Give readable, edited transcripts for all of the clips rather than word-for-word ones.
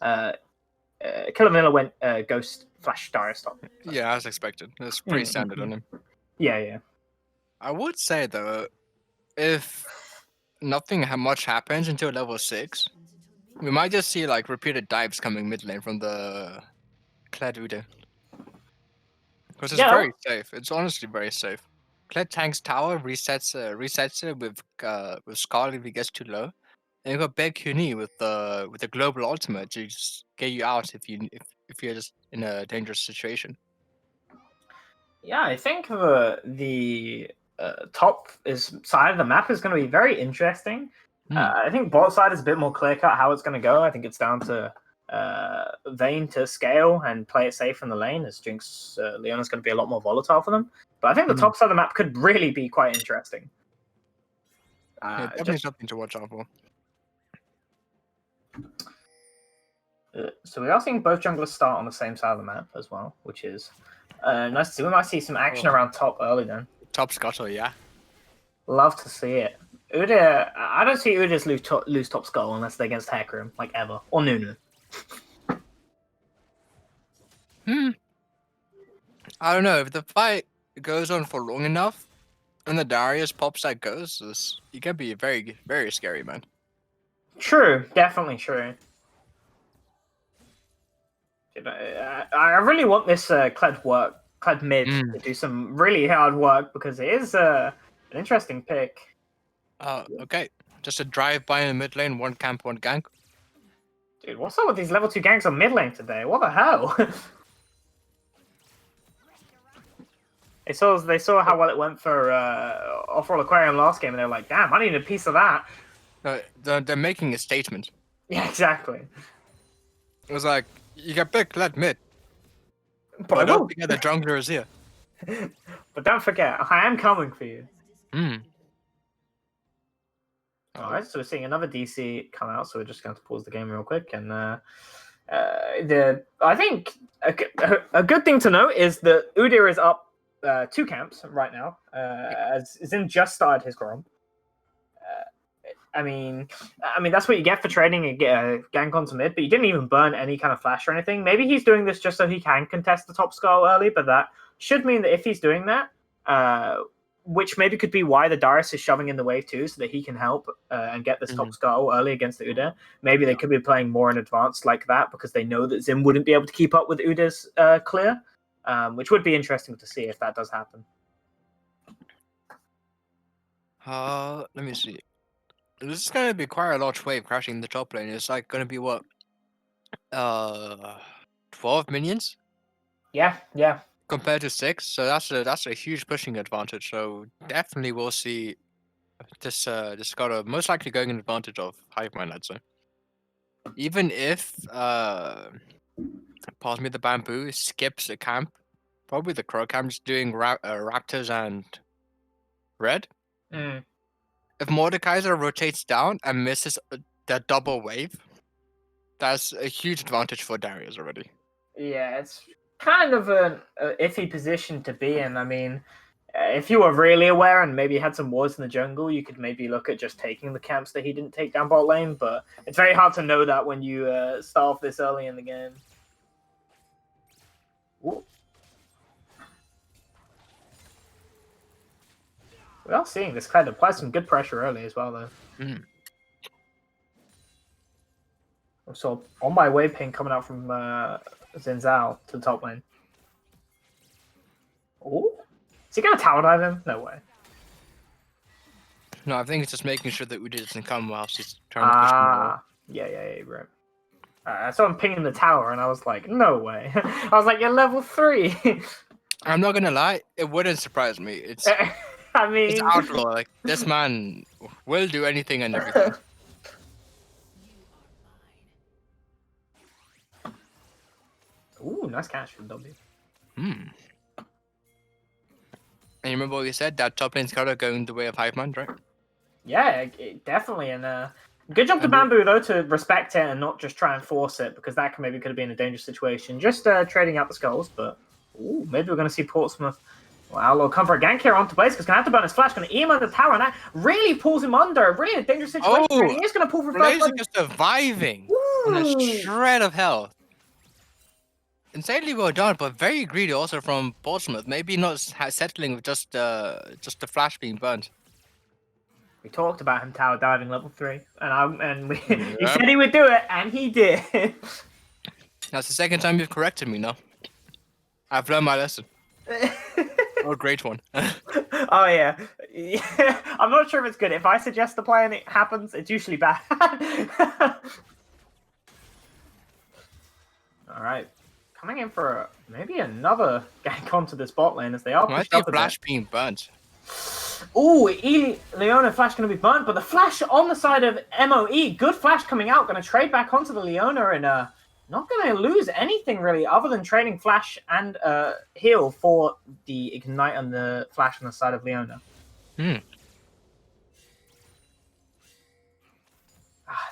Killer Miller went Ghost Flash Darius top. Yeah, as expected. That's pretty standard on him. Yeah. I would say though, if nothing much happens until level 6, we might just see like repeated dives coming mid lane from the Kled Udyr. Because it's very safe. It's honestly very safe. Kled tanks tower, resets it with Scarlet if he gets too low. And you got Beg Huni with the global ultimate to just get you out if you're just in a dangerous situation. Yeah, I think the top side of the map is going to be very interesting. I think bot side is a bit more clear cut how it's going to go. I think it's down to Vayne to scale and play it safe in the lane, as Jinx Leona's going to be a lot more volatile for them. But I think the top side of the map could really be quite interesting. Yeah, definitely something to watch out for. So we are seeing both junglers start on the same side of the map as well, which is nice to see. We might see some action around top early then. Top scuttle, yeah. Love to see it. Udyr, I don't see Udyrs lose top skull unless they're against Hecarim, like ever, or Nunu. I don't know, if the fight goes on for long enough and the Darius pops that goes, it can be very, very scary, man. True, definitely true. I really want this Kled mid to do some really hard work because it is an interesting pick. Okay. Just a drive-by in the mid lane, one camp, one gank. Dude, what's up with these level 2 ganks on mid lane today? What the hell? They saw how well it went for Off-Roll Aquarium last game, and they're like, damn, I need a piece of that. They're making a statement. Yeah, exactly. It was like, you can pick Kled mid. But I don't forget the jungler is here. But don't forget, I am coming for you. Alright, so we're seeing another DC come out, so we're just going to pause the game real quick. And I think a good thing to note is that Udyr is up 2 camps right now, as Zin just started his Grom. I mean, that's what you get for trading a gank onto mid, but you didn't even burn any kind of flash or anything. Maybe he's doing this just so he can contest the top skull early, but that should mean that if he's doing that, which maybe could be why the Darius is shoving in the wave too, so that he can help and get this top skull early against the Udyr. Maybe they could be playing more in advance like that because they know that Zim wouldn't be able to keep up with Udyr's clear, which would be interesting to see if that does happen. Let me see. This is going to be quite a large wave crashing in the top lane. It's like going to be what? 12 minions? Yeah. Compared to 6, so that's a huge pushing advantage. So definitely we'll see this got most likely going in advantage of Hive Mind, I'd say. Even if pardon me, the bamboo skips a camp, probably the crow camp just doing raptors and red. If Mordekaiser rotates down and misses that double wave, that's a huge advantage for Darius already. Yeah, it's kind of an iffy position to be in. I mean, if you were really aware and maybe had some wards in the jungle, you could maybe look at just taking the camps that he didn't take down bot lane, but it's very hard to know that when you start off this early in the game. Ooh. We are seeing this kind of apply some good pressure early as well, though. So on my wave ping coming out from Xin Zhao to the top lane. Oh, is he gonna tower dive him? No way. No, I think it's just making sure that Udyr doesn't come whilst he's trying to push him. Yeah, right. I saw him pinging the tower, and I was like, no way. I was like, you're level 3. I'm not gonna lie, it wouldn't surprise me. It's I mean, it's outlaw. Like, this man will do anything and everything. Ooh, nice catch from W. And you remember what you said? That top lane's gotta go in the way of Hive Mind, right? Yeah, definitely. And good job to Bamboo, though, to respect it and not just try and force it, because that could have been a dangerous situation. Just trading out the skulls, but maybe we're going to see Portsmouth. Wow, little come for a gank here onto Blaze, because going to have to burn his flash, going to emo the tower, and that really pulls him under. Really a dangerous situation. He is going to pull for Blaze is surviving. on a Ooh! shred of health. Insanely well done, but very greedy also from Portsmouth. Maybe not settling with just the flash being burnt. We talked about him tower diving level 3, and he Yep. said he would do it, and he did. That's the second time you've corrected me now. I've learned my lesson. Oh, great one. Oh yeah. I'm not sure if it's good. If I suggest the play and it happens, it's usually bad. All right, coming in for maybe another gank onto this bot lane as they are Why is pushed the up a flash bit. being burnt? Ooh, Leona flash going to be burnt, but the flash on the side of MOE, good flash coming out, going to trade back onto the Leona and not going to lose anything really other than trading flash and heal for the ignite and the flash on the side of Leona.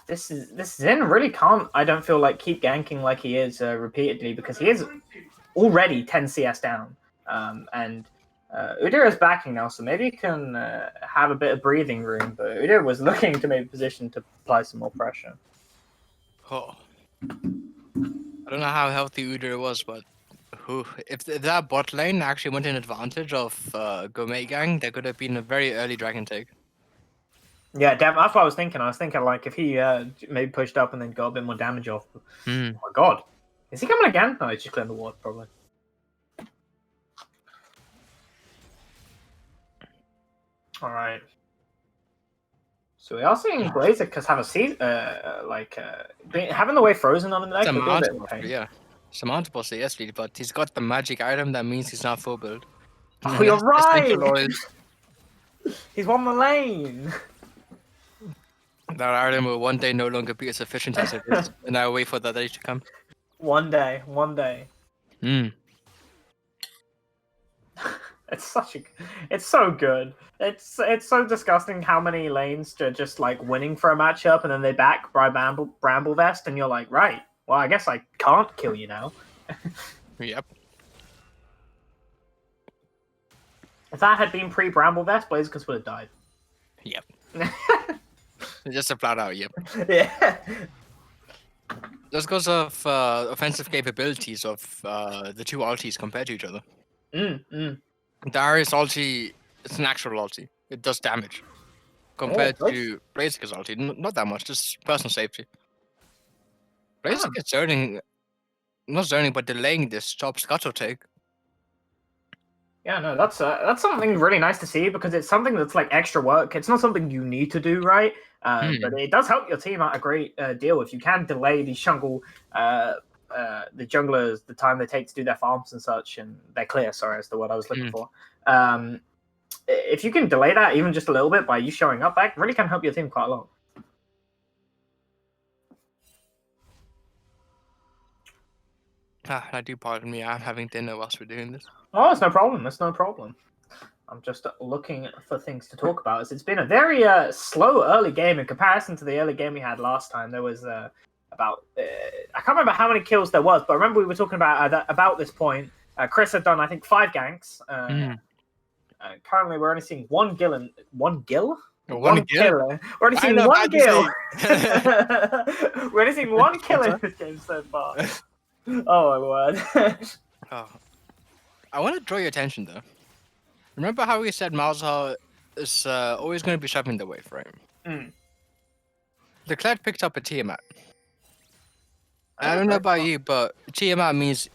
This Zen really can't, I don't feel like, keep ganking like he is repeatedly because he is already 10 CS down. And Udyr is backing now, so maybe he can have a bit of breathing room, but Udyr was looking to maybe position to apply some more pressure. Oh. I don't know how healthy Udyr was, but if that bot lane actually went in advantage of Gourmet gang, there could have been a very early dragon take. Yeah, that's what I was thinking. I was thinking, like, if he maybe pushed up and then got a bit more damage off. Oh my god. Is he coming again? No, he's just clearing the ward, probably. Alright. So we are seeing Blazekers have a seat, having the way frozen on him there. Yeah. Surmountable, so yes, but he's got the magic item that means he's not full build. Oh, you're right! He's won the lane! That item will one day no longer be as efficient as it is, and I wait for that day to come. One day. It's so good. It's so disgusting how many lanes are just like winning for a matchup and then they back by Bramble Vest and you're like, right, well I guess I can't kill you now. Yep. If that had been pre-Bramble Vest, Blazekers would have died. Yep. Just a flat out, yep. Yeah. Just because of offensive capabilities of the two ultis compared to each other. Darius ulti, it's an actual ulti. It does damage. Compared to Blaziker's ulti, not that much, just personal safety. Blaziker's zoning, not zoning, but delaying this top scuttle take. Yeah, no, that's something really nice to see because it's something that's like extra work. It's not something you need to do, right? But it does help your team out a great deal if you can delay the junglers the time they take to do their farms and such, and their clear. Sorry, is the word I was looking for. If you can delay that even just a little bit by you showing up, that really can help your team quite a lot. I do pardon me. I'm having dinner whilst we're doing this. Oh, it's no problem. It's no problem. I'm just looking for things to talk about. It's been a very slow early game in comparison to the early game we had last time. There was about I can't remember how many kills there was, but I remember we were talking about this point. Chris had done, I think, 5 ganks. Currently, we're only seeing one kill. One kill? One kill. We're only seeing one kill. We're only seeing one kill in this game so far. Oh my word. I want to draw your attention though. Remember how we said Malzahar is always going to be shoving the wave frame? The Kled picked up a Tiamat. I don't know about you, but Tiamat means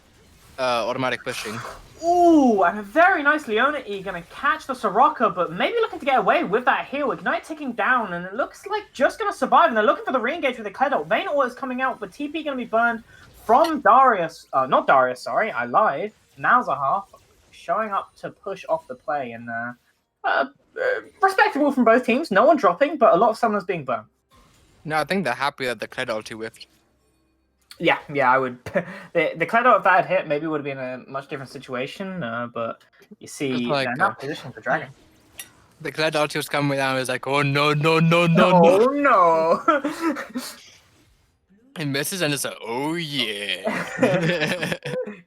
automatic pushing. Ooh, and a very nice Leona E going to catch the Soraka, but maybe looking to get away with that heal. Ignite ticking down, and it looks like just going to survive, and they're looking for the re-engage with the Kled ult. Vayne ult is coming out, but TP going to be burned from Darius. Not Darius, sorry, I lied. Malzahar showing up to push off the play, and respectable from both teams. No one dropping, but a lot of summoners being burned. No, I think they're happy that the Kled ulti whiffed. Yeah, I would. The Kled ult, if that had hit, maybe would have been a much different situation, but you see, like, they're not positioned for Dragon. The Kled ulti was coming down, it was like, oh no. Oh no! It misses and it's like, oh yeah.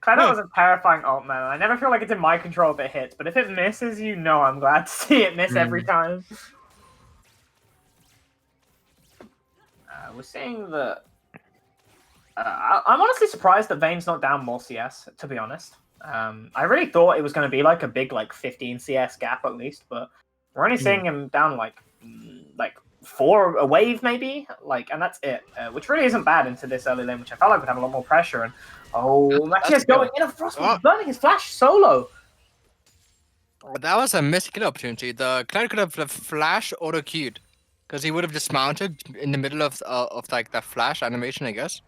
Kled ult was a terrifying ult, man. I never feel like it's in my control if it hits, but if it misses, you know I'm glad to see it miss every time. We're seeing the I'm honestly surprised that Vayne's not down more CS, to be honest. I really thought it was going to be like a big 15 CS gap at least, but we're only seeing him down like 4 a wave maybe, and that's it, which really isn't bad into this early lane, which I felt like would have a lot more pressure. And Matthias going in, and Frostman's burning his flash solo. That was a missed kill opportunity. The Clyde could have flash auto queued, because he would have dismounted in the middle of like that flash animation, I guess.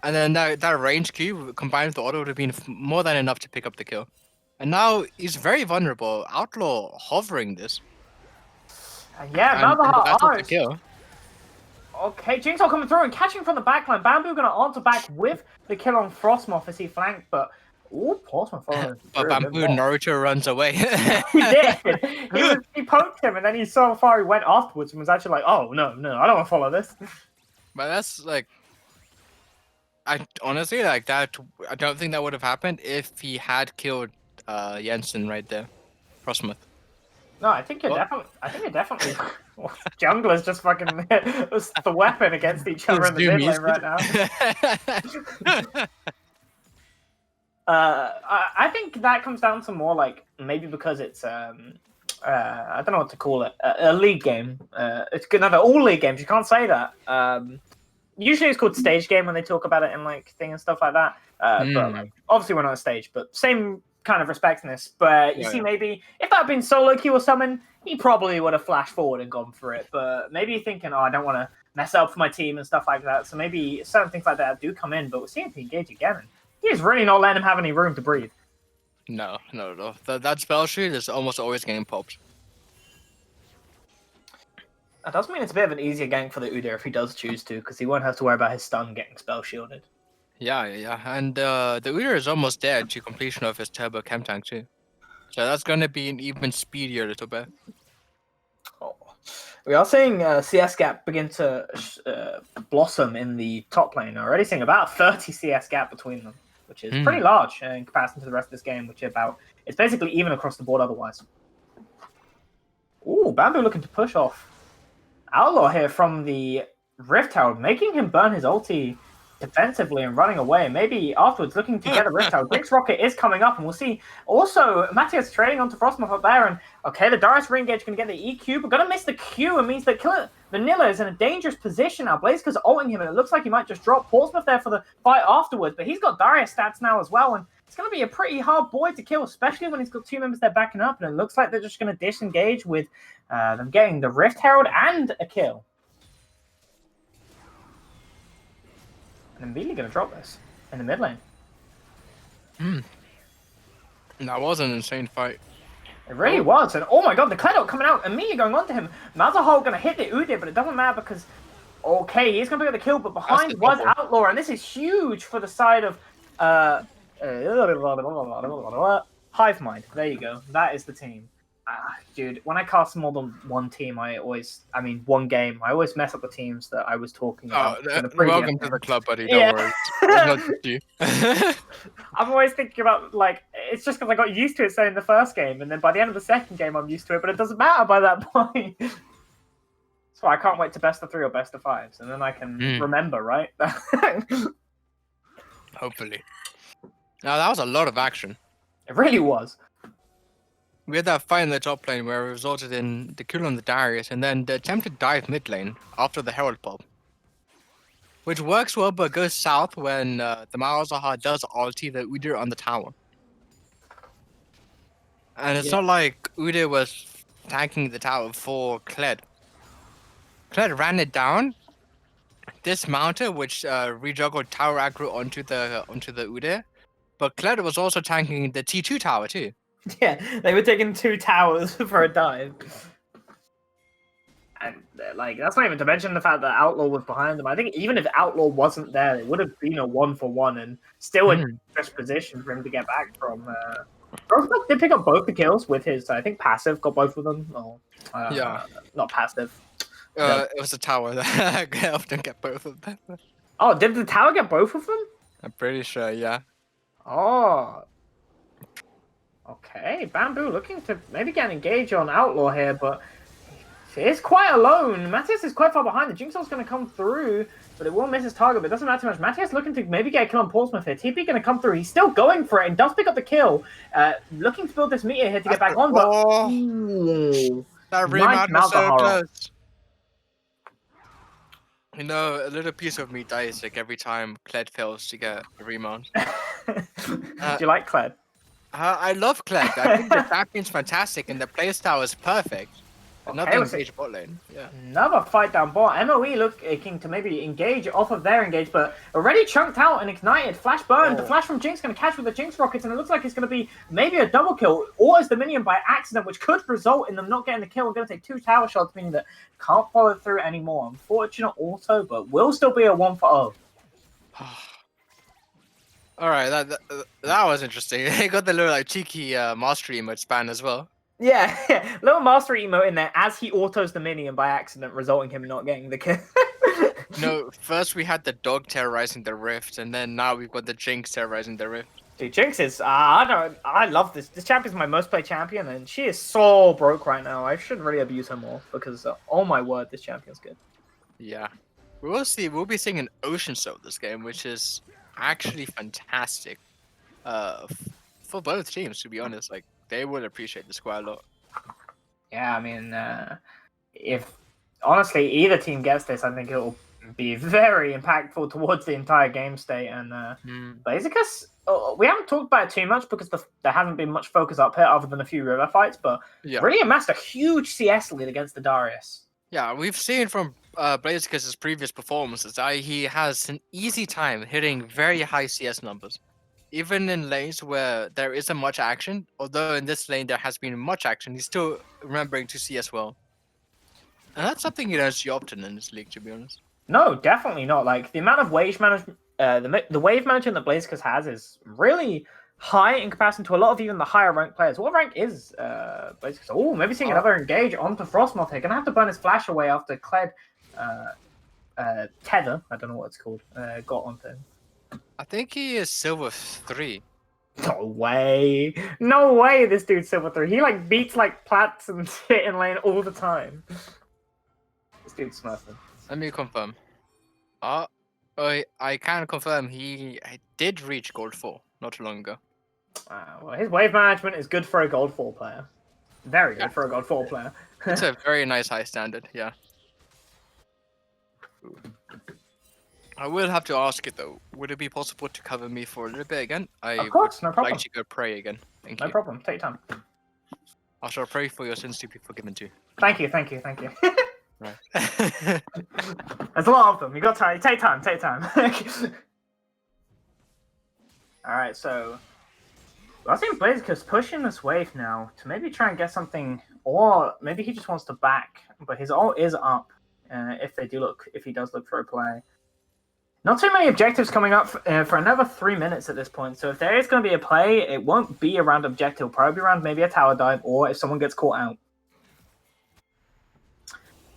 And then that range Q combined with the auto would have been more than enough to pick up the kill. And now he's very vulnerable. Outlaw hovering this. Yeah, Malzahar that's the kill. Okay, Jigsaw coming through and catching from the backline. Bamboo going to answer back with the kill on Frostmoth as he flanked, but Portsmouth following. But Bamboo Naruto runs away. He did. He poked him, and then he saw how far he went afterwards, and was actually like, "Oh no, I don't want to follow this." But that's like, I honestly like that. I don't think that would have happened if he had killed Jensen right there, Frostmoth. No, I think you're definitely. Junglers just fucking the weapon against each other in the mid lane right now. I think that comes down to more maybe because it's I don't know what to call it, a league game. It's good. No, they're all league games. You can't say that. Usually it's called stage game when they talk about it in thing and stuff like that. But obviously we're not a stage, but same kind of respectness. But you see, maybe if that had been solo queue or something, he probably would have flashed forward and gone for it. But maybe you're thinking, I don't want to mess up for my team and stuff like that. So maybe certain things like that do come in. But we're seeing him engage again. And he's really not letting him have any room to breathe. No. That spell shield is almost always getting popped. That does mean it's a bit of an easier gank for the Udyr if he does choose to, because he won't have to worry about his stun getting spell shielded. Yeah. And the Udyr is almost there to completion of his turbo chem tank too. So that's going to be an even speedier little bit. We are seeing CS gap begin to blossom in the top lane. We're already seeing about 30 CS gap between them, which is pretty large in comparison to the rest of this game, which it's basically even across the board otherwise. Ooh, Bamboo looking to push off Outlaw here from the Rift Herald, making him burn his ulti defensively and running away. Maybe afterwards looking to get a Rift Herald. Grinx Rocket is coming up, and we'll see. Also, Matthias trading onto Frostmoth up there, and okay, the Darius Ringage can get the EQ, but gonna miss the Q. It means that Killer Vanilla is in a dangerous position now. Blazeker's ulting him, and it looks like he might just drop Portsmouth there for the fight afterwards, but he's got Darius stats now as well, and it's going to be a pretty hard boy to kill, especially when he's got 2 members there backing up, and it looks like they're just going to disengage with them getting the Rift Herald and a kill. And immediately going to drop this in the mid lane. That was an insane fight. It really was, and oh my god, the Kledo coming out, immediately going on to him. Malzahar going to hit the Udyr, but it doesn't matter because, okay, he's going to get the kill, but behind was Outlaw, and this is huge for the side of Hive Mind. There you go. That is the team. Dude, when I cast more than one team, one game, I always mess up the teams that I was talking about. Welcome to the club, buddy. Don't worry. It's not just you. I'm always thinking about, it's just because I got used to it, say, in the first game, and then by the end of the second game, I'm used to it, but it doesn't matter by that point. So I can't wait to best of 3 or best of 5s, and then I can remember, right? Hopefully. Now, that was a lot of action. It really was. We had that fight in the top lane where it resulted in the kill on the Darius and then the attempted dive mid lane after the Herald pop. Which works well but goes south when the Malzahar does ulti the Udyr on the tower. And it's not like Udyr was tanking the tower for Kled. Kled ran it down, dismounted, which rejuggled tower aggro onto the Udyr. But Kled was also tanking the T2 tower too. Yeah, they were taking 2 towers for a dive. And that's not even to mention the fact that Outlaw was behind them. I think even if Outlaw wasn't there, it would have been a 1-for-1 and still in the best position for him to get back from. Frostmoth did pick up both the kills with his, I think, passive, got both of them. Not passive. It was a tower that I often get both of them. Oh, did the tower get both of them? I'm pretty sure, yeah. Oh. Okay, Bamboo looking to maybe get an engage on Outlaw here, but he is quite alone. Matthias is quite far behind. The Jinxell's going to come through. but it will miss his target, but it doesn't matter too much. Matthias looking to maybe get a kill on Portsmouth here. TP going to come through. He's still going for it and does pick up the kill. Looking to build this meter here to get back on, but... Ooh, that nice rematch was so Malzahar. close. You know, a little piece of me dies like every time Kled fails to get a remount. Do you like Kled? I love Kled. I think the champion's fantastic and the playstyle is perfect. Another engage bot lane. Yeah. Another fight down bot. MOE looking to maybe engage off of their engage, but already chunked out and ignited. Flash burn. The flash from Jinx going to catch with the Jinx rockets, and it looks like it's going to be maybe a double kill, or is the minion by accident, which could result in them not getting the kill and going to take 2 tower shots, meaning that can't follow through anymore. Unfortunate also, but will still be a 1-0. All right, that was interesting. They got the little like cheeky mastery emote span as well. Yeah, little mastery emote in there as he autos the minion by accident, resulting him not getting the kill. No, first we had the dog terrorizing the rift, and then now we've got the Jinx terrorizing the rift. Dude, Jinx is I love this. This champion's my most played champion, and she is so broke right now. I should really abuse her more because, oh my word, this champion's good. Yeah, we'll see. We'll be seeing an Ocean Soul this game, which is actually fantastic. For both teams, to be honest, like they will appreciate this quite a lot. Yeah, I mean, if honestly either team gets this, I think it will be very impactful towards the entire game state. And Blaziken, we haven't talked about it too much because there hasn't been much focus up here other than a few river fights, but really amassed a huge CS lead against the Darius. Yeah, we've seen from Blaziken's previous performances that he has an easy time hitting very high CS numbers. Even in lanes where there isn't much action, although in this lane there has been much action, he's still remembering to CS well. And that's something you don't see often in this league, to be honest. No, definitely not. Like, the amount of wave management, the wave management that Blaziken has is really high in comparison to a lot of even the higher ranked players. What rank is Blaziken? Oh, maybe seeing another engage onto Frostmoth here. Gonna have to burn his flash away after Kled Tether, I don't know what it's called, got onto him. I think he is Silver 3. No way. No way this dude's Silver 3. He like beats like Plats and shit in lane all the time. This dude's smurfing. Let me confirm. I can confirm he did reach Gold 4 not too long ago. Well, his wave management is good for a Gold 4 player. Very good for a Gold 4 player. It's a very nice high standard, yeah. I will have to ask it though. Would it be possible to cover me for a little bit again? Of course, no problem. Like to go pray again. Thank you. No problem. Take your time. I shall pray for your sins to be forgiven too. Thank you. Right. There's a lot of them. You got time. Take time. All right, so I think Blaziken's pushing this wave now to maybe try and get something, or maybe he just wants to back. But his ult is up. If he does look for a play. Not too many objectives coming up for another 3 minutes at this point. So if there is going to be a play, it won't be around objective. It'll probably be around maybe a tower dive, or if someone gets caught out.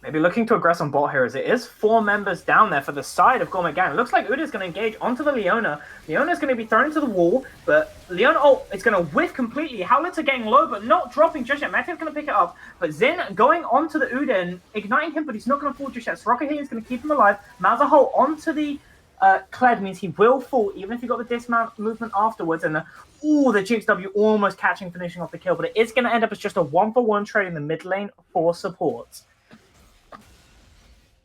Maybe looking to aggress on bot here, as it is 4 members down there for the side of Gourmet Gang. It looks like Uda's going to engage onto the Leona. Leona's going to be thrown into the wall, but Leona is going to whiff completely. Howlets are getting low, but not dropping just yet. Meta's going to pick it up, but Zin going onto the Uda and igniting him, but he's not going to fall just yet. Soroka here is going to keep him alive. Malzahar onto the Kled means he will fall, even if he got the dismount movement afterwards. And the Jinx W almost finishing off the kill, but it is going to end up as just a 1-for-1 trade in the mid lane for support.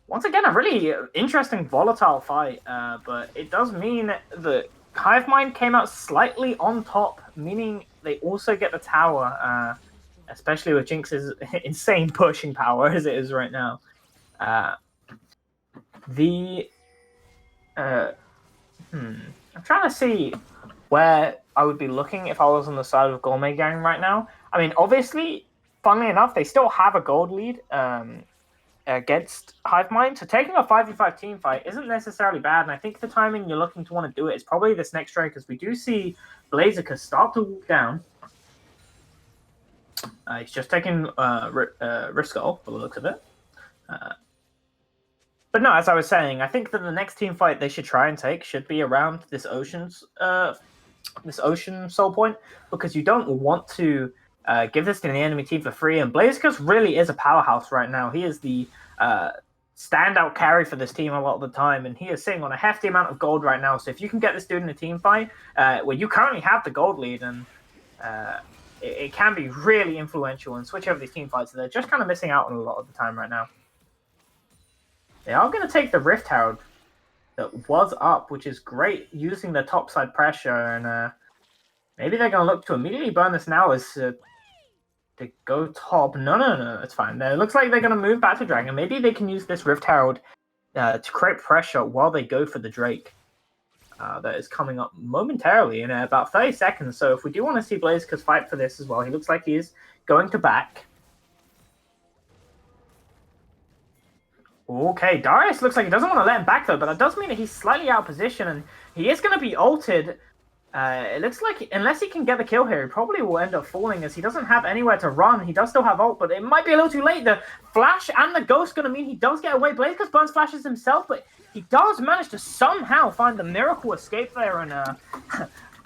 Once again, a really interesting, volatile fight, but it does mean that Hive Mind came out slightly on top, meaning they also get the tower, especially with Jinx's insane pushing power as it is right now. I'm trying to see where I would be looking if I was on the side of Gourmet Gang right now. I mean, obviously, funnily enough, they still have a gold lead against Hive Mind, so taking a 5v5 team fight isn't necessarily bad, and I think the timing you're looking to want to do it is probably this next trade, because we do see Blaziken start to walk down. He's just taking risk off by the looks of it. But no, as I was saying, I think that the next team fight they should try and take should be around this Ocean Soul Point, because you don't want to give this to the enemy team for free. And Blaziken really is a powerhouse right now. He is the standout carry for this team a lot of the time, and he is sitting on a hefty amount of gold right now. So if you can get this dude in a team fight where you currently have the gold lead, and it can be really influential and switch over these team fights. So they're just kind of missing out on a lot of the time right now. They are going to take the Rift Herald that was up, which is great, using the topside pressure, and maybe they're going to look to immediately burn this now as to go top. No, it's fine. It looks like they're going to move back to Dragon. Maybe they can use this Rift Herald to create pressure while they go for the Drake. That is coming up momentarily in about 30 seconds. So if we do want to see Blaziken fight for this as well, he looks like he is going to back. Okay, Darius looks like he doesn't want to let him back though, but that does mean that he's slightly out of position, and he is going to be ulted. It looks like unless he can get the kill here, he probably will end up falling as he doesn't have anywhere to run. He does still have ult, but it might be a little too late. The flash and the ghost going to mean he does get away. Blaziken burns flashes himself, but he does manage to somehow find the miracle escape there and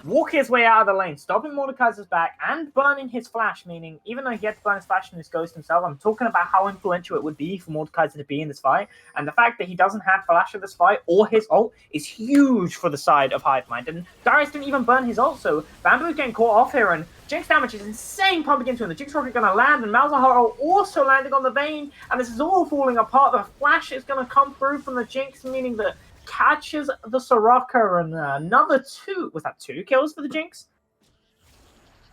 walk his way out of the lane, stopping Mordekaiser's back and burning his flash, meaning even though he had to burn his flash and his ghost himself, I'm talking about how influential it would be for Mordekaiser to be in this fight, and the fact that he doesn't have flash of this fight or his ult is huge for the side of Hive Mind, and Darius didn't even burn his ult, so Bamboo's getting caught off here, and Jinx damage is insane pumping into him. The Jinx rocket going to land, and Malzahar also landing on the Vayne, and this is all falling apart. The flash is going to come through from the Jinx, meaning that catches the Soraka, and another two. Was that 2 kills for the Jinx?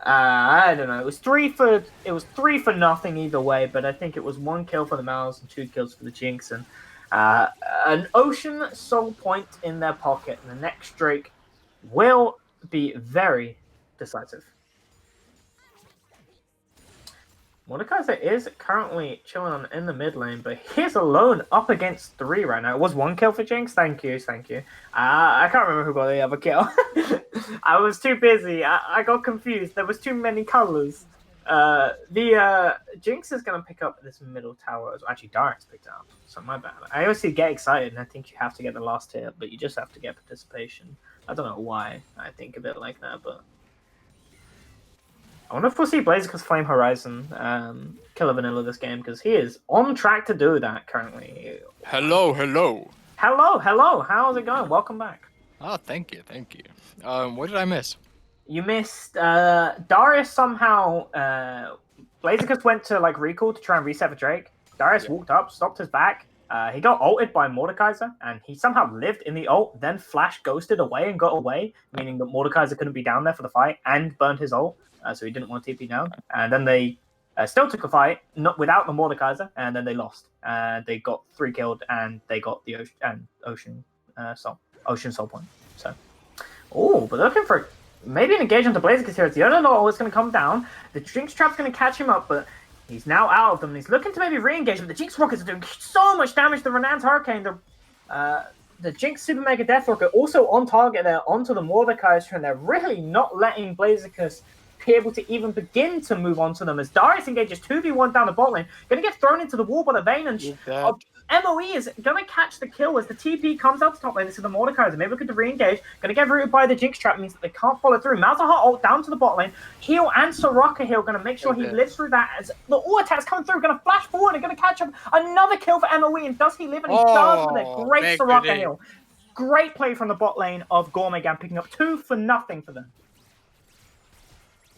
I don't know. It was three for nothing either way, but I think it was 1 kill for the Malz and 2 kills for the Jinx, and an Ocean Soul Point in their pocket, and the next Drake will be very decisive. Mordekaiser is currently chilling in the mid lane, but he's alone up against 3 right now. It was 1 kill for Jinx. Thank you. I can't remember who got the other kill. I was too busy. I got confused. There was too many colors. The Jinx is going to pick up this middle tower. Actually, Darius picked it up, so my bad. I obviously get excited, and I think you have to get the last hit, but you just have to get participation. I don't know why I think of it like that, but I wonder if we'll see Blaziken's Flame Horizon Killer Vanilla this game, because he is on track to do that currently. Hello. How's it going? Welcome back. Oh, thank you. What did I miss? You missed Darius somehow. Blaziken went to recall to try and reset for Drake. Darius walked up, stopped his back. He got ulted by Mordekaiser, and he somehow lived in the ult, then flash ghosted away and got away, meaning that Mordekaiser couldn't be down there for the fight, and burned his ult. So he didn't want to TP down. And then they still took a fight, not without the Mordekaiser, and then they lost. They got 3 killed, and they got the Ocean Soul Point. So, but they're looking for maybe an engagement to Blaziken here. The UNL is going to come down. The Jinx Trap's going to catch him up, but he's now out of them. And he's looking to maybe re-engage, but the Jinx Rockets are doing so much damage. The Renan's Hurricane, the Jinx Super Mega Death Rocket also on target there onto the Mordekaiser, and they're really not letting Blaziken be able to even begin to move on to them as Darius engages 2v1 down the bot lane. Going to get thrown into the wall by the Vayne, and MOE is going to catch the kill as the TP comes out to top lane. This is the Mordekaiser. Maybe looking to re-engage. Going to get rooted by the Jinx Trap, means that they can't follow through. Malzahar ult down to the bot lane. Heal and Soraka heal. Going to make sure he lives through that as the all attacks coming through. Going to flash forward and going to catch up another kill for MOE. And does he live? And he does with a great Soraka heal. Great play from the bot lane of Gourmet Gang, picking up 2 for nothing for them.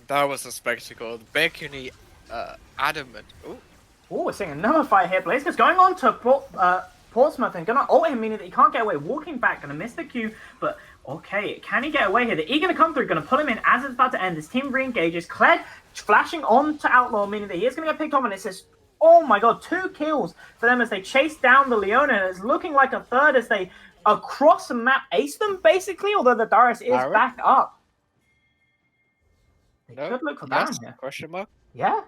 That was a spectacle. Bacony, adamant. Ooh. We're seeing another fight here. Blaziken's going on to Portsmouth and going to ult him, meaning that he can't get away. Walking back, going to miss the Q, but okay, can he get away here? They're going to come through, going to pull him in as it's about to end. This team re-engages. Kled flashing on to Outlaw, meaning that he is going to get picked off, and it says, oh my god, 2 kills for them as they chase down the Leona, and it's looking like a third as they across the map ace them, basically, although the Darius is back up. They could look for Baron here. Question mark? Yeah.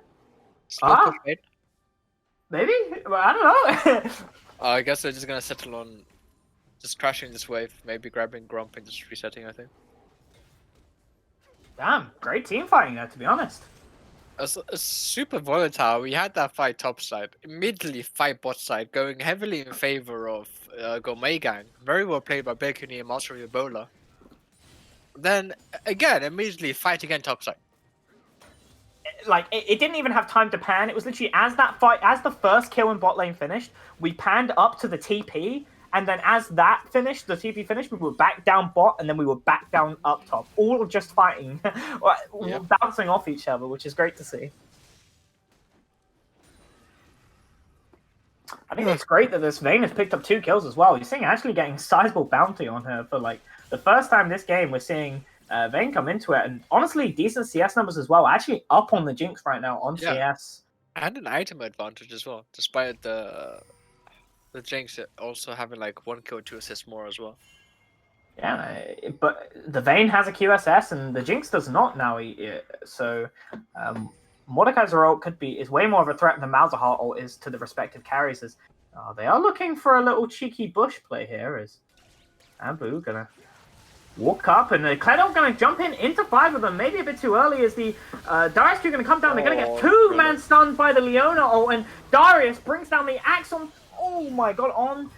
Maybe? Well, I don't know. I guess they're just gonna settle on just crashing this wave, maybe grabbing Grump and just resetting, I think. Damn, great team fighting there, to be honest. It's super volatile. We had that fight top side, immediately fight bot side, going heavily in favor of Gourmet Gang. Very well played by Bacony and Master of Ebola. Then, again, immediately fight again top side. like it didn't even have time to pan. It was literally as the first kill in bot lane finished, we panned up to the TP, and then as that finished, the TP finished, we were back down bot, and then we were back down up top, all just fighting, bouncing off each other, which is great to see. I think it's great that this Vayne has picked up 2 kills as well. You're seeing actually getting a sizable bounty on her for like the first time this game. We're seeing Vayne come into it, and honestly, decent CS numbers as well. Actually, up on the Jinx right now on CS, and an item advantage as well, despite the Jinx also having like 1 kill, 2 assists more as well. Yeah, but the Vayne has a QSS and the Jinx does not now. So Mordekaiser's ult is way more of a threat than Malzahar ult is to the respective carries. As they are looking for a little cheeky bush play here. Is Ambu gonna walk up, and the Kledo gonna jump into 5 of them, maybe a bit too early, as the Darius Q gonna come down. They're gonna get 2-man stunned by the Leona ult, and Darius brings down the Axon. Oh my god, on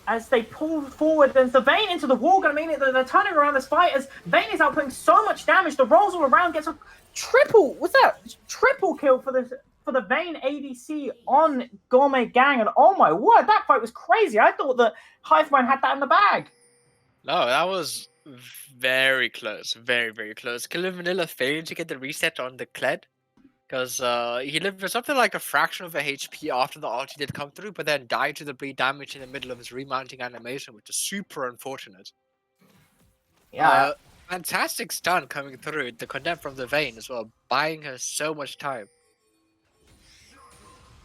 as they pull forward, there's the Vayne into the wall, gonna mean it that they're turning around this fight as Vayne is outputting so much damage. The rolls all around, gets a triple kill for the Vayne ADC on Gourmet Gang, and oh my word, that fight was crazy. I thought that Hive had that in the bag. No, that was very close, very, very close. Killer Vanilla failed to get the reset on the Kled, because he lived for something like a fraction of a HP after the ulti did come through, but then died to the bleed damage in the middle of his remounting animation, which is super unfortunate. Yeah. Fantastic stun coming through, the condemn from the Vayne as well, buying her so much time.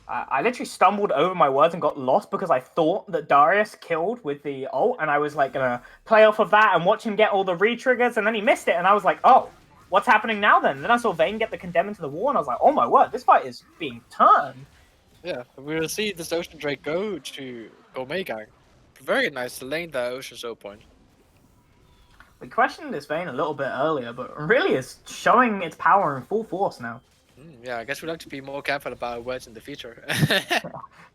I literally stumbled over my words and got lost because I thought that Darius killed with the ult, and I was like gonna play off of that and watch him get all the re-triggers, and then he missed it, and I was like, oh, what's happening now then? And then I saw Vayne get the condemn into the wall, and I was like, oh my word, this fight is being turned. Yeah, we'll see this Ocean Drake go to Gourmet Gang. Very nice to lane the Ocean Soul point. We questioned this Vayne a little bit earlier, but really is showing its power in full force now. Yeah, I guess we'd have to be more careful about our words in the future.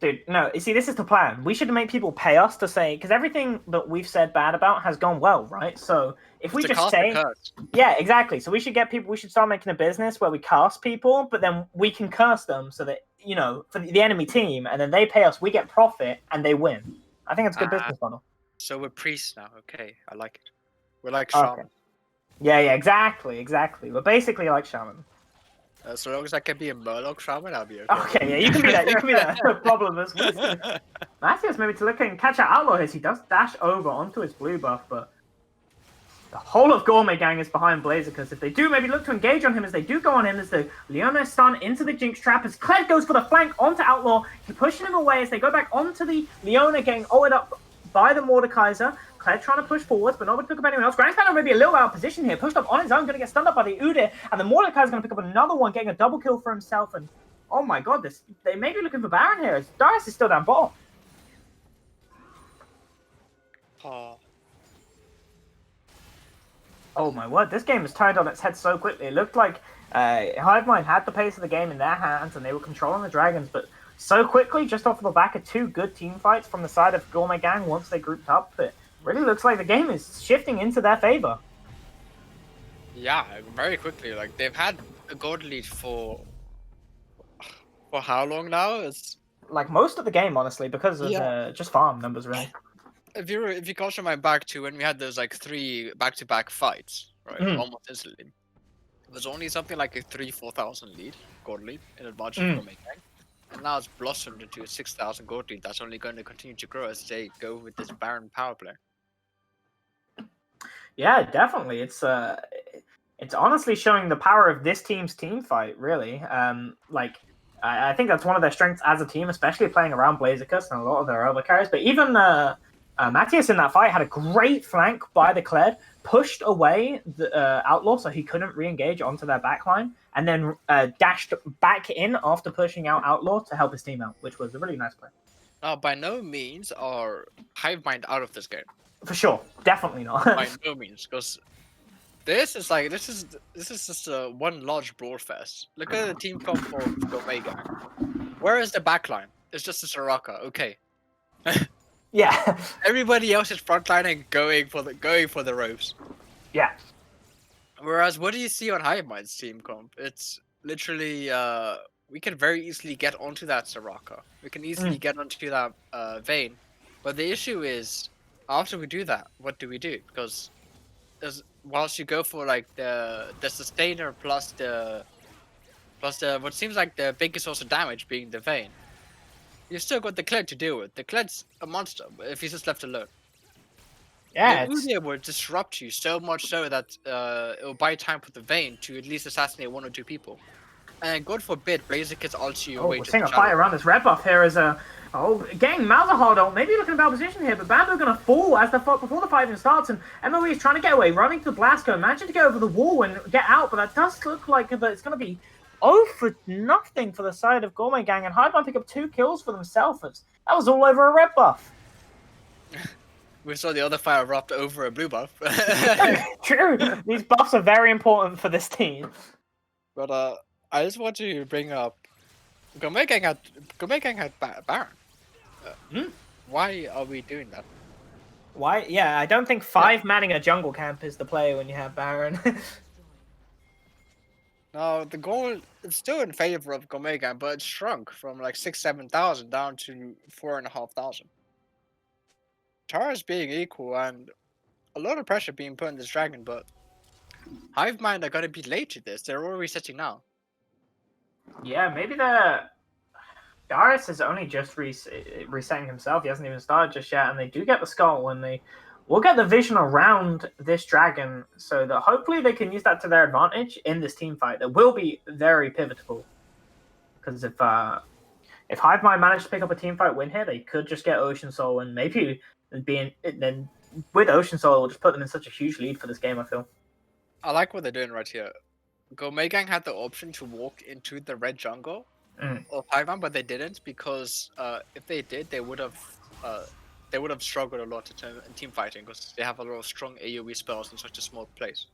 Dude, no, you see, this is the plan. We should make people pay us to say, because everything that we've said bad about has gone well, right? So if we just say, yeah, exactly. So we should start making a business where we cast people, but then we can curse them so that, you know, for the enemy team, and then they pay us, we get profit, and they win. I think it's a good business model. So we're priests now. Okay, I like it. We're like shaman. Okay. Yeah, exactly. We're basically like shaman. So long as I can be a Murloc shaman, I'll be okay. Okay, yeah, you can be that. No problem. Matthias maybe to look and catch out Outlaw here. He does dash over onto his blue buff, but the whole of Gourmet Gang is behind Blazercus. If they do maybe look to engage on him, as they do go on him, as the Leona is stun into the Jinx trap, as Kled goes for the flank onto Outlaw, he's pushing him away as they go back onto the Leona, getting ulted up by the Mordekaiser. Kled trying to push forwards, but not going to pick up anyone else. Grandspanner maybe a little out of position here, pushed up on his own, going to get stunned up by the Udyr, and the Mordekaiser's going to pick up another one, getting a double kill for himself, and oh my god, they may be looking for Baron here, as Darius is still down bottom. Oh my word, this game has turned on its head so quickly. It looked like Hive had the pace of the game in their hands, and they were controlling the Dragons, but so quickly, just off of the back of 2 good team fights from the side of Gourmet Gang once they grouped up, it really looks like the game is shifting into their favor. Yeah, very quickly. Like, they've had a gold lead for how long now? It's like most of the game, honestly, because of just farm numbers, really. If you caution my back to when we had those like 3 back-to-back fights, right, almost instantly, it was only something like a 3,000-4,000 lead, gold lead, in advantage of Gourmet Gang. And now it's blossomed into a 6,000 gold lead that's only going to continue to grow as they go with this Baron power play. Yeah, definitely. It's honestly showing the power of this team's team fight, really. I think that's one of their strengths as a team, especially playing around Blazercus and a lot of their other carries. But even Matthias in that fight had a great flank by the Kled, pushed away the Outlaw so he couldn't re-engage onto their backline, and then dashed back in after pushing out Outlaw to help his team out, which was a really nice play. Now, by no means are Hive Mind out of this game. For sure, definitely not. By no means, because this is just one large brawl fest. Look at the team comp for Gourmet Gang. Where is the backline? It's just a Soraka. Okay. Yeah. Everybody else is frontlining, going for the ropes. Yeah. Whereas, what do you see on Hive Mind's team comp? It's literally, we can very easily get onto that Soraka. We can easily get onto that Vayne. But the issue is, after we do that, what do we do? Because whilst you go for like the sustainer plus the what seems like the biggest source of damage being the Vayne, you've still got the Kled to deal with. The Kled's a monster if he's just left alone. Yeah, the Udyr will disrupt you so much so that it'll buy time for the Vayne to at least assassinate 1 or 2 people. And God forbid, Blaziken's ulti you away we're to seeing the a fight around this red buff here as a... Oh, getting Malzahar maybe looking in a bad position here, but Bamboo going to fall as before the fight even starts, and MOE is trying to get away, running to Blasco, managing to get over the wall and get out, but that does look like that it's going to be 0 for nothing for the side of Gourmet Gang, and Hive might pick up 2 kills for themselves. That was all over a red buff. We saw the other fight erupt over a blue buff. True, these buffs are very important for this team. But I just want to bring up Gourmet Gang had Baron. Why are we doing that? Why? Yeah, I don't think 5 manning a jungle camp is the play when you have Baron. No, the goal is still in favor of Gourmet Gang, but it's shrunk from like 6,000-7,000 down to 4,500. Tara's being equal and a lot of pressure being put on this dragon, but Hive Mind are gonna be late to this. They're already resetting now. Yeah, maybe Darius is only just resetting himself. He hasn't even started just yet, and they do get the skull, and they will get the vision around this dragon, so that hopefully they can use that to their advantage in this team fight. That will be very pivotal, because if Hive Mind manage to pick up a team fight win here, they could just get Ocean Soul, and maybe then with Ocean Soul, it'll just put them in such a huge lead for this game. I feel. I like what they're doing right here. Gourmet Gang had the option to walk into the red jungle of Hive Mind, but they didn't because if they did, they would have struggled a lot in team fighting because they have a lot of strong AoE spells in such a small place.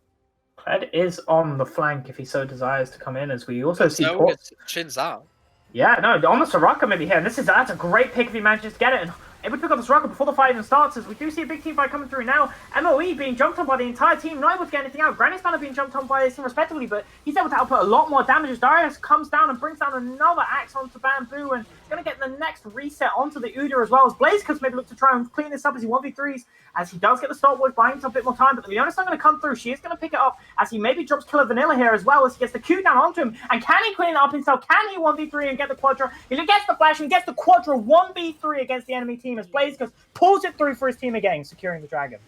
Kled is on the flank if he so desires to come in, as we also see. So it's Shin's out. Yeah, no, on the Soraka maybe here, and that's a great pick if he manages to get it, and able to pick up the Soraka before the fight even starts, as we do see a big team fight coming through now. MOE being jumped on by the entire team, not able to get anything out. Granny's kind of being jumped on by his team respectively, but he's able to output a lot more damage as Darius comes down and brings down another axe onto Bamboo, and he's going to get the next reset onto the Udyr as well, as Blaziken maybe look to try and clean this up as he 1v3s, as he does get the stopwatch, buying himself a bit more time, but the Leona's not going to come through. She is going to pick it up as he maybe drops Killer Vanilla here as well, as he gets the Q down onto him, and can he clean it up himself? Can he 1v3 and get the Quadra? He gets the flash and gets the Quadra 1v3 against the enemy team as Blaziken pulls it through for his team again, securing the dragon.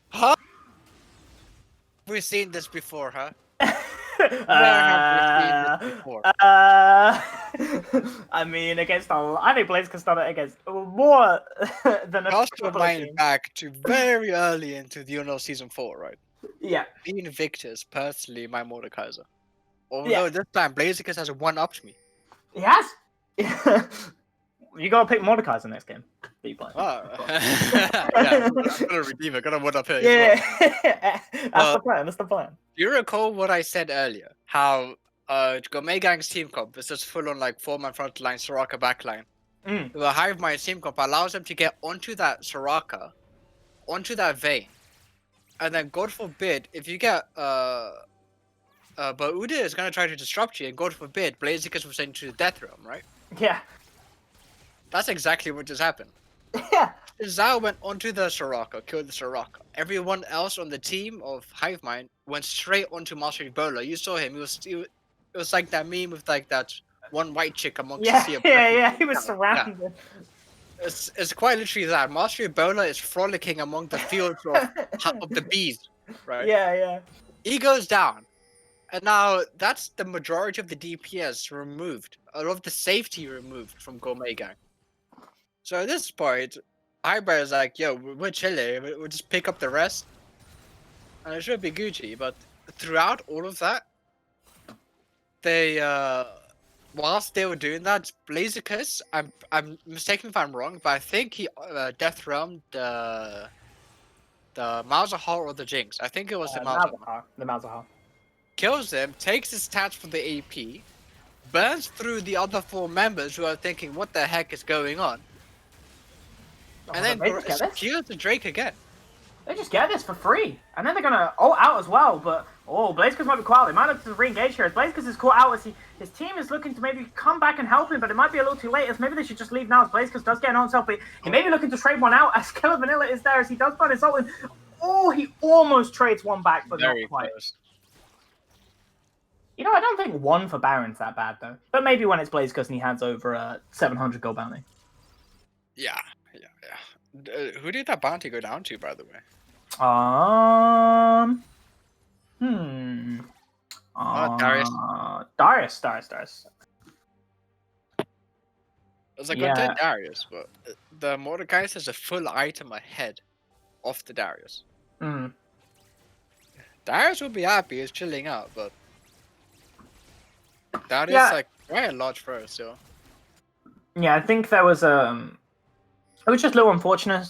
Huh? We've seen this before, huh? I mean, I think Blaze can start it against more than a Cast your mind back to very early into the UNL Season 4, right? Yeah. Being Victor's personally my Mordekaiser. Although this time Blaziken has one-upped me. He has? You gotta pick Mordekaiser next game. That you play. Yeah, I'm gonna redeem it. Gonna one-up here. Yeah. That's the plan. Do you recall what I said earlier? How Gourmet Gang's team comp is just full on like 4-man front line, Soraka backline. The Hive Mind team comp allows them to get onto that Soraka, onto that Vayne, and then God forbid if you get but Udyr is gonna try to disrupt you, and God forbid Blaziken was into the death realm, right? Yeah. That's exactly what just happened. Yeah. Zhao went onto the Soraka, killed the Soraka. Everyone else on the team of Hive Mind went straight onto Master Ebola. You saw him. It was like that meme with like that one white chick amongst the sea of Yeah. He was surrounded. Yeah. It's quite literally that. Master Ebola is frolicking among the fields of the bees, right? Yeah. He goes down. And now that's the majority of the DPS removed. A lot of the safety removed from Gourmet Gang. So at this point, Highbright is like, yo, we're chilling, we'll just pick up the rest. And it should be Gucci, but throughout all of that, they, whilst they were doing that, Blaziken, I'm mistaken if I'm wrong, but I think he Death Realm the Malzahar or the Jinx. I think it was the Malzahar. The Malzahar. Kills him, takes his stats from the AP, burns through the other 4 members who are thinking, what the heck is going on? And then secures the Drake again. They just get this for free. And then they're going to ult out as well, but Oh, Blazekiss might be quiet. They might look to re-engage here. As Blazekiss is caught out, as his team is looking to maybe come back and help him, but it might be a little too late. As maybe they should just leave now. As Blazekiss does get an on-self, but he may be looking to trade one out. As Killer Vanilla is there, as he does find his ult. Oh, he almost trades one back, but Very not quite. close. You know, I don't think one for Baron's that bad though. But maybe when it's Blazekiss and he hands over a 700 gold bounty. Yeah. Who did that bounty go down to, by the way? Darius. Darius. I was like, Yeah. yeah. Darius, but the Mordekaiser is a full item ahead of the Darius. Hmm. Darius will be happy, he's chilling out, but that is Yeah. like quite a large throw still. Yeah, I think there was it was just a little unfortunate.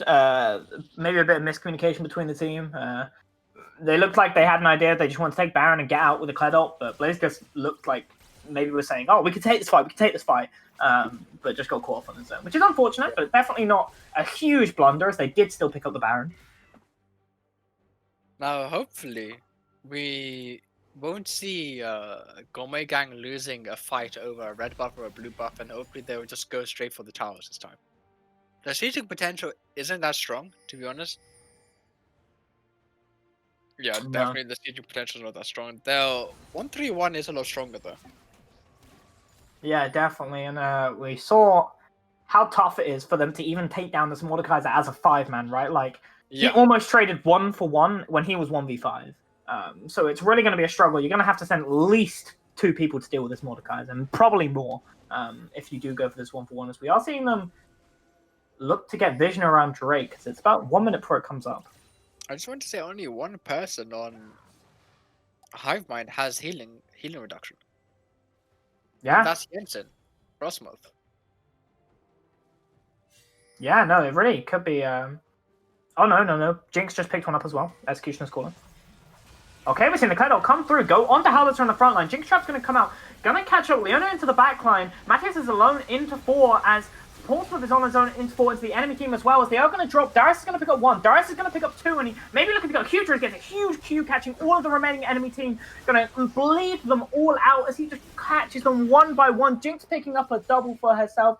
Maybe a bit of miscommunication between the team. They looked like they had an idea. They just wanted to take Baron and get out with a Kled ult, but Blazekiss looked like maybe was saying, "Oh, we could take this fight. But just got caught off on his own, which is unfortunate, but definitely not a huge blunder, as they did still pick up the Baron. Now, hopefully, we won't see Gourmet Gang losing a fight over a red buff or a blue buff, and hopefully they will just go straight for the towers this time. The sieging potential isn't that strong, to be honest. Yeah, No. definitely the sieging potential is not that strong. The 1-3-1 is a lot stronger though. Yeah, definitely, and we saw how tough it is for them to even take down this Mordekaiser as a 5-man, right? Like, he almost traded 1-for-1 when he was 1v5. So it's really going to be a struggle. You're going to have to send at least 2 people to deal with this Mordekaiser, and probably more if you do go for this 1-for-1, as we are seeing them look to get vision around Drake, because it's about 1 minute before it comes up. I just want to say only one person on Hive Mind has healing reduction. Yeah, That's Jensen, Frostmoth. yeah, no, it really could be. Oh no, Jinx just picked one up as well. Executioner's calling. Okay, we're seeing the Kled come through, go onto Howlitzer on the front line. Jinx Trap's going to come out, going to catch up Leona into the back line. Matthias is alone into 4 as Portsmouth is on his own into 4 into the enemy team as well, as they are going to drop. Darius is going to pick up 1. Darius is going to pick up 2, and he maybe looking to go huge. Gets a huge Q, catching all of the remaining enemy team. Going to bleed them all out as he just catches them one by one. Jinx picking up a double for herself.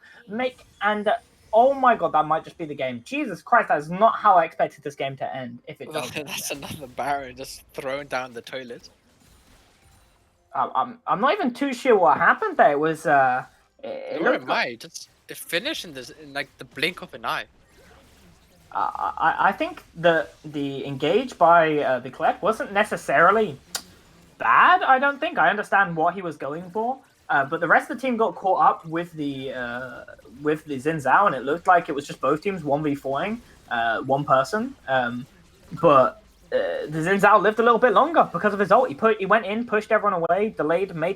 Oh my god, that might just be the game. Jesus Christ, that is not how I expected this game to end. If it does, That's another Baron just thrown down the toilet. I'm not even too sure what happened there. It was it Nor looked am I. It finished in like the blink of an eye. I think the engage by the Kled wasn't necessarily bad. I don't think. I understand what he was going for. But the rest of the team got caught up with the Xin Zhao, and it looked like it was just both teams 1v4ing one person. But the Xin Zhao lived a little bit longer because of his ult. He went in, pushed everyone away, delayed, made